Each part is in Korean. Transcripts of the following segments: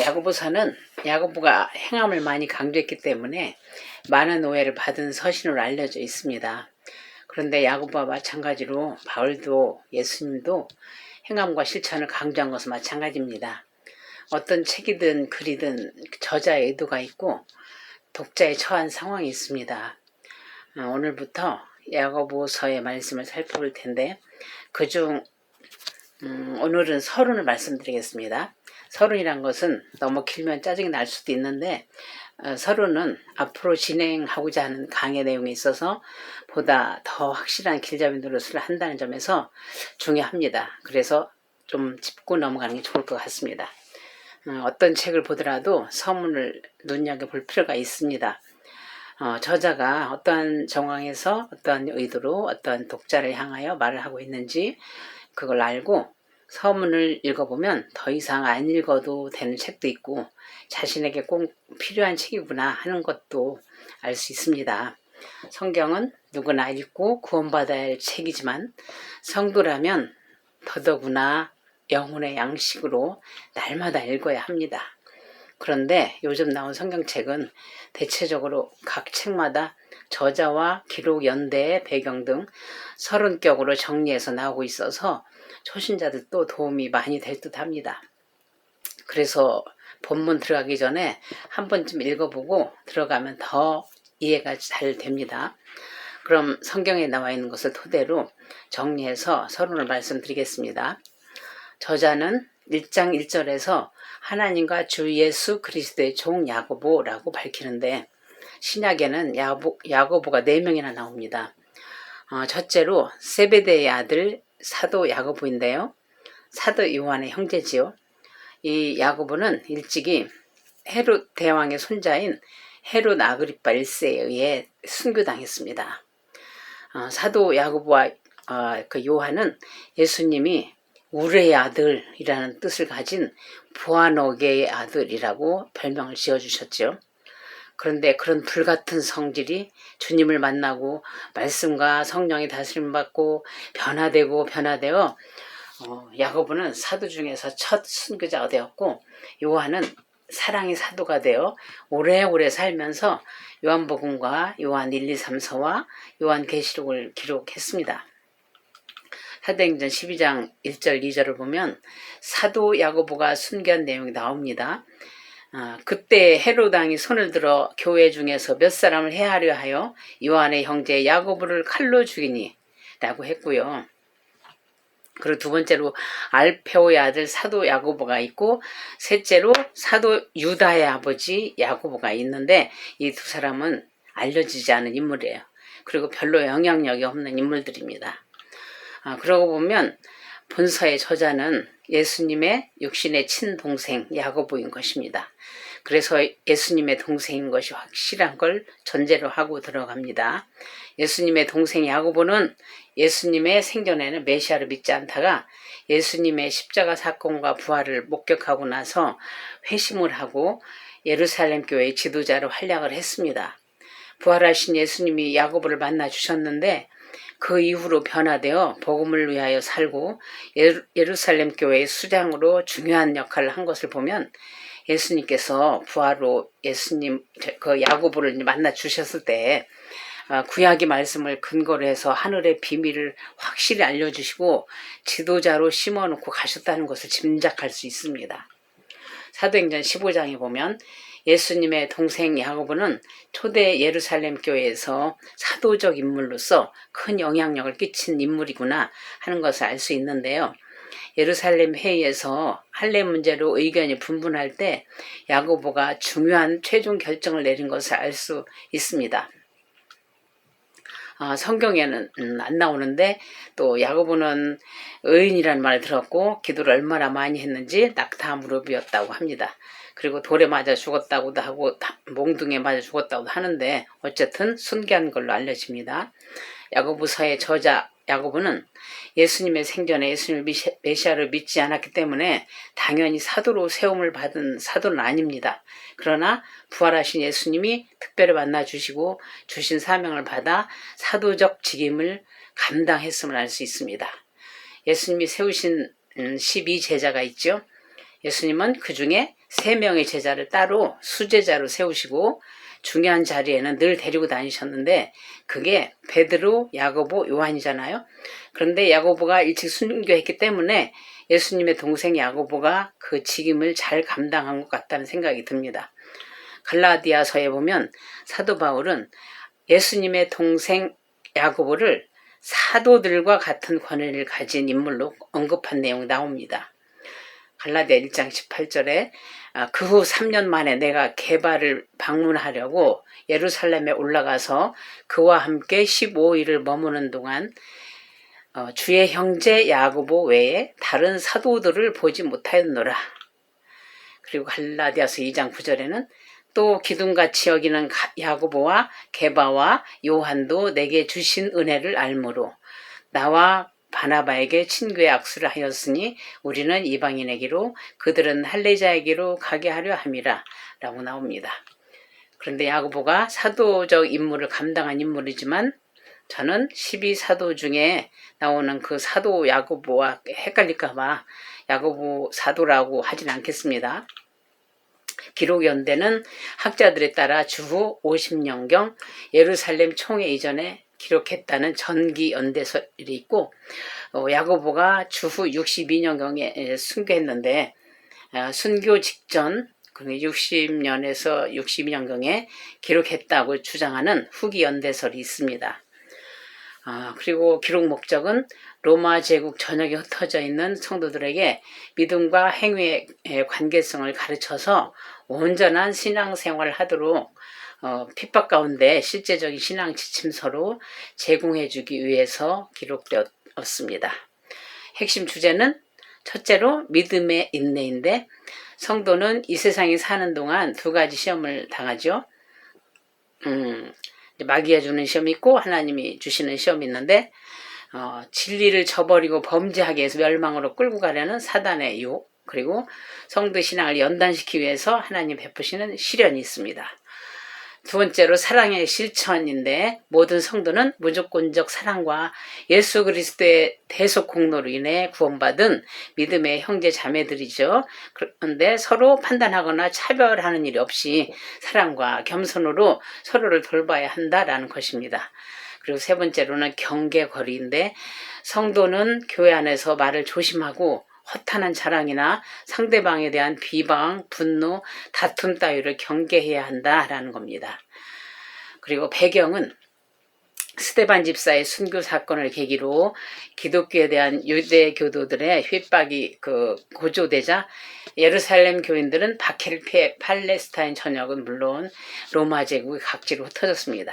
야고보서는 야고보가 행함을 많이 강조했기 때문에 많은 오해를 받은 서신으로 알려져 있습니다. 그런데 야고보와 마찬가지로 바울도 예수님도 행함과 실천을 강조한 것은 마찬가지입니다. 어떤 책이든 글이든 저자의 의도가 있고 독자의 처한 상황이 있습니다. 오늘부터 야고보서의 말씀을 살펴볼 텐데 그중 오늘은 서론을 말씀드리겠습니다. 서론이란 것은 너무 길면 짜증이 날 수도 있는데 서론은 앞으로 진행하고자 하는 강의 내용에 있어서 보다 더 확실한 길잡이 노릇을 한다는 점에서 중요합니다. 그래서 좀 짚고 넘어가는 게 좋을 것 같습니다. 어떤 책을 보더라도 서문을 눈여겨볼 필요가 있습니다. 저자가 어떠한 정황에서 어떠한 의도로 어떠한 독자를 향하여 말을 하고 있는지 그걸 알고 서문을 읽어보면 더 이상 안 읽어도 되는 책도 있고 자신에게 꼭 필요한 책이구나 하는 것도 알 수 있습니다. 성경은 누구나 읽고 구원받아야 할 책이지만 성도라면 더더구나 영혼의 양식으로 날마다 읽어야 합니다. 그런데 요즘 나온 성경책은 대체적으로 각 책마다 저자와 기록 연대, 배경 등 서론격으로 정리해서 나오고 있어서 초신자들도 도움이 많이 될 듯 합니다. 그래서 본문 들어가기 전에 한 번쯤 읽어보고 들어가면 더 이해가 잘 됩니다. 그럼 성경에 나와 있는 것을 토대로 정리해서 서론을 말씀드리겠습니다. 저자는 1장 1절에서 하나님과 주 예수 그리스도의 종 야고보라고 밝히는데 신약에는 야고보가 4명이나 나옵니다. 첫째로 세베대의 아들 사도 야고보인데요. 사도 요한의 형제지요. 이 야고보는 일찍이 헤롯 대왕의 손자인 헤롯 아그리파 1세에 의해 순교당했습니다. 사도 야고보와 그 요한은 예수님이 우레의 아들이라는 뜻을 가진 부하노게의 아들이라고 별명을 지어주셨죠. 그런데 그런 불같은 성질이 주님을 만나고 말씀과 성령의 다스림 받고 변화되어 야고보는 사도 중에서 첫 순교자가 되었고 요한은 사랑의 사도가 되어 오래오래 살면서 요한복음과 요한 1, 2, 3서와 요한계시록을 기록했습니다. 사도행전 12장 1절 2절을 보면 사도 야고보가 순교한 내용이 나옵니다. 그때 헤롯 왕이 손을 들어 교회 중에서 몇 사람을 해하려 하여 요한의 형제 야고보를 칼로 죽이니 라고 했고요. 그리고 두 번째로 알페오의 아들 사도 야고보가 있고 셋째로 사도 유다의 아버지 야고보가 있는데 이 두 사람은 알려지지 않은 인물이에요. 그리고 별로 영향력이 없는 인물들입니다. 그러고 보면 본서의 저자는 예수님의 육신의 친동생 야고보인 것입니다. 그래서 예수님의 동생인 것이 확실한 걸 전제로 하고 들어갑니다. 예수님의 동생 야고보는 예수님의 생전에는 메시아를 믿지 않다가 예수님의 십자가 사건과 부활을 목격하고 나서 회심을 하고 예루살렘 교회의 지도자로 활약을 했습니다. 부활하신 예수님이 야고보를 만나 주셨는데 그 이후로 변화되어 복음을 위하여 살고 예루살렘 교회의 수장으로 중요한 역할을 한 것을 보면 예수님께서 부활로 예수님 그 야고보를 만나 주셨을 때 구약의 말씀을 근거로 해서 하늘의 비밀을 확실히 알려주시고 지도자로 심어놓고 가셨다는 것을 짐작할 수 있습니다. 사도행전 15장에 보면 예수님의 동생 야고보는 초대 예루살렘 교회에서 사도적 인물로서 큰 영향력을 끼친 인물이구나 하는 것을 알 수 있는데요. 예루살렘 회의에서 할례 문제로 의견이 분분할 때 야고보가 중요한 최종 결정을 내린 것을 알 수 있습니다. 성경에는 안 나오는데 또 야고보는 의인이라는 말을 들었고 기도를 얼마나 많이 했는지 낙타 무릎이었다고 합니다. 그리고 돌에 맞아 죽었다고도 하고 몽둥이에 맞아 죽었다고도 하는데 어쨌든 순교한 걸로 알려집니다. 야고보서의 저자 야고보는 예수님의 생전에 예수님 메시아를 믿지 않았기 때문에 당연히 사도로 세움을 받은 사도는 아닙니다. 그러나 부활하신 예수님이 특별히 만나주시고 주신 사명을 받아 사도적 직임을 감당했음을 알 수 있습니다. 예수님이 세우신 12제자가 있죠. 예수님은 그 중에 3명의 제자를 따로 수제자로 세우시고 중요한 자리에는 늘 데리고 다니셨는데 그게 베드로, 야고보, 요한이잖아요. 그런데 야고보가 일찍 순교했기 때문에 예수님의 동생 야고보가 그 직임을 잘 감당한 것 같다는 생각이 듭니다. 갈라디아서에 보면 사도 바울은 예수님의 동생 야고보를 사도들과 같은 권위를 가진 인물로 언급한 내용이 나옵니다. 갈라디아 1장 18절에 그 후 3년 만에 내가 게바를 방문하려고 예루살렘에 올라가서 그와 함께 15일을 머무는 동안 주의 형제 야고보 외에 다른 사도들을 보지 못하였노라. 그리고 갈라디아서 2장 9절에는 또 기둥같이 여기는 야고보와 게바와 요한도 내게 주신 은혜를 알므로 나와 바나바에게 친교의 악수를 하였으니 우리는 이방인에게로 그들은 할례자에게로 가게 하려 함이라 라고 나옵니다. 그런데 야고보가 사도적 임무를 감당한 인물이지만 저는 12사도 중에 나오는 그 사도 야고보와 헷갈릴까봐 야고보 사도라고 하진 않겠습니다. 기록 연대는 학자들에 따라 주후 50년경 예루살렘 총회 이전에 기록했다는 전기 연대설이 있고 야고보가 주후 62년경에 순교했는데 순교 직전 60년에서 62년경에 기록했다고 주장하는 후기 연대설이 있습니다. 그리고 기록 목적은 로마 제국 전역에 흩어져 있는 성도들에게 믿음과 행위의 관계성을 가르쳐서 온전한 신앙생활을 하도록 핍박 가운데 실제적인 신앙 지침서로 제공해주기 위해서 기록되었습니다. 핵심 주제는 첫째로 믿음의 인내인데 성도는 이 세상에 사는 동안 2가지 시험을 당하죠. 마귀가 주는 시험이 있고 하나님이 주시는 시험이 있는데 진리를 저버리고 범죄하게 해서 멸망으로 끌고 가려는 사단의 유혹, 그리고 성도 신앙을 연단시키기 위해서 하나님 베푸시는 시련이 있습니다. 두 번째로 사랑의 실천인데 모든 성도는 무조건적 사랑과 예수 그리스도의 대속 공로로 인해 구원받은 믿음의 형제 자매들이죠. 그런데 서로 판단하거나 차별하는 일이 없이 사랑과 겸손으로 서로를 돌봐야 한다라는 것입니다. 그리고 세 번째로는 경계거리인데 성도는 교회 안에서 말을 조심하고 허탄한 자랑이나 상대방에 대한 비방, 분노, 다툼 따위를 경계해야 한다라는 겁니다. 그리고 배경은 스데반 집사의 순교 사건을 계기로 기독교에 대한 유대 교도들의 핍박이 고조되자 예루살렘 교인들은 박해를 피해 팔레스타인 전역은 물론 로마 제국의 각지로 흩어졌습니다.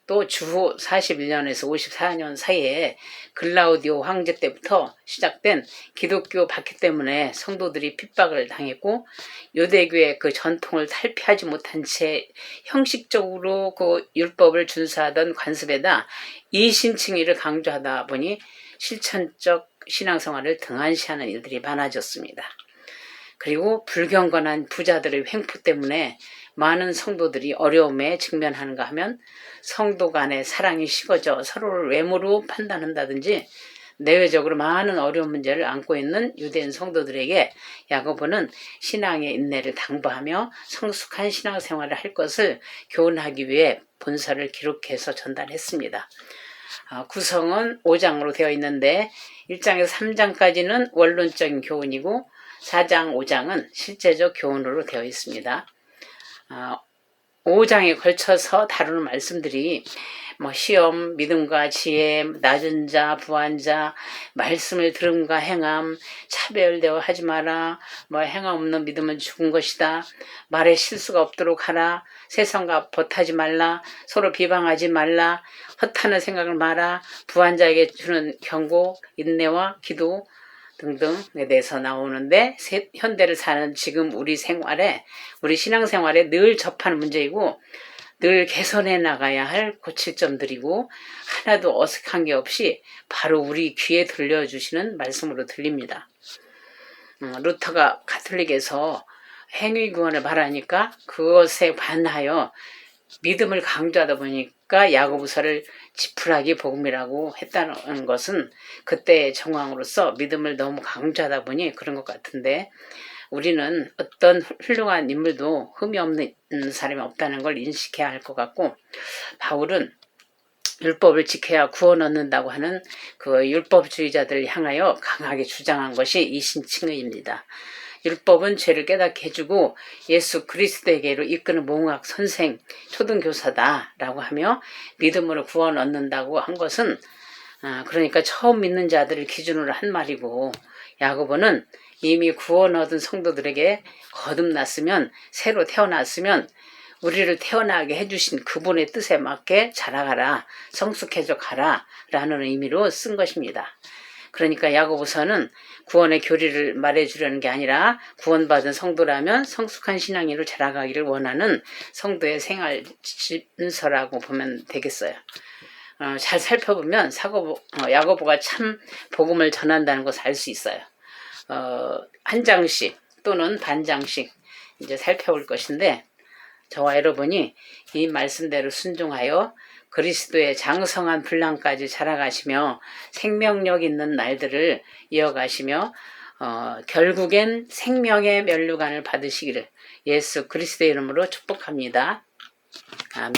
또 주후 41년에서 54년 사이에 글라우디오 황제 때부터 시작된 기독교 박해 때문에 성도들이 핍박을 당했고 유대교의 그 전통을 탈피하지 못한 채 형식적으로 그 율법을 준수하던 관습에다 이신칭의를 강조하다 보니 실천적 신앙생활을 등한시하는 일들이 많아졌습니다. 그리고 불경건한 부자들의 횡포 때문에 많은 성도들이 어려움에 직면하는가 하면 성도 간의 사랑이 식어져 서로를 외모로 판단한다든지 내외적으로 많은 어려운 문제를 안고 있는 유대인 성도들에게 야고보는 신앙의 인내를 당부하며 성숙한 신앙생활을 할 것을 교훈하기 위해 본서를 기록해서 전달했습니다. 구성은 5장으로 되어 있는데 1장에서 3장까지는 원론적인 교훈이고 4장, 5장은 실제적 교훈으로 되어 있습니다. 5장에 걸쳐서 다루는 말씀들이 시험, 믿음과 지혜, 낮은 자, 부한 자, 말씀을 들음과 행함, 차별 대화하지 마라, 행함 없는 믿음은 죽은 것이다, 말에 실수가 없도록 하라, 세상과 벗하지 말라, 서로 비방하지 말라, 허탄한 생각을 마라, 부한 자에게 주는 경고, 인내와 기도 등등에 대해서 나오는데 현대를 사는 지금 우리 생활에, 우리 신앙생활에 늘 접하는 문제이고 늘 개선해 나가야 할 고칠 점들이고 하나도 어색한 게 없이 바로 우리 귀에 들려주시는 말씀으로 들립니다. 루터가 가톨릭에서 행위구원을 말하니까 그것에 반하여 믿음을 강조하다 보니까 야고보서를 지푸라기 복음이라고 했다는 것은 그때의 정황으로서 믿음을 너무 강조하다 보니 그런 것 같은데 우리는 어떤 훌륭한 인물도 흠이 없는 사람이 없다는 걸 인식해야 할 것 같고, 바울은 율법을 지켜야 구원 얻는다고 하는 그 율법주의자들을 향하여 강하게 주장한 것이 이신칭의입니다. 율법은 죄를 깨닫게 해주고 예수 그리스도에게로 이끄는 몽학 선생, 초등교사다라고 하며 믿음으로 구원 얻는다고 한 것은 그러니까 처음 믿는 자들을 기준으로 한 말이고, 야고보는 이미 구원 얻은 성도들에게 거듭났으면, 새로 태어났으면 우리를 태어나게 해주신 그분의 뜻에 맞게 자라가라, 성숙해져 가라 라는 의미로 쓴 것입니다. 그러니까 야고보서는 구원의 교리를 말해주려는 게 아니라 구원받은 성도라면 성숙한 신앙인으로 자라가기를 원하는 성도의 생활 진서라고 보면 되겠어요. 잘 살펴보면 야고보가 참 복음을 전한다는 것을 알 수 있어요. 한 장씩 또는 반 장씩 이제 살펴볼 것인데, 저와 여러분이 이 말씀대로 순종하여 그리스도의 장성한 분량까지 자라가시며 생명력 있는 날들을 이어가시며 결국엔 생명의 면류관을 받으시기를 예수 그리스도의 이름으로 축복합니다. 아멘.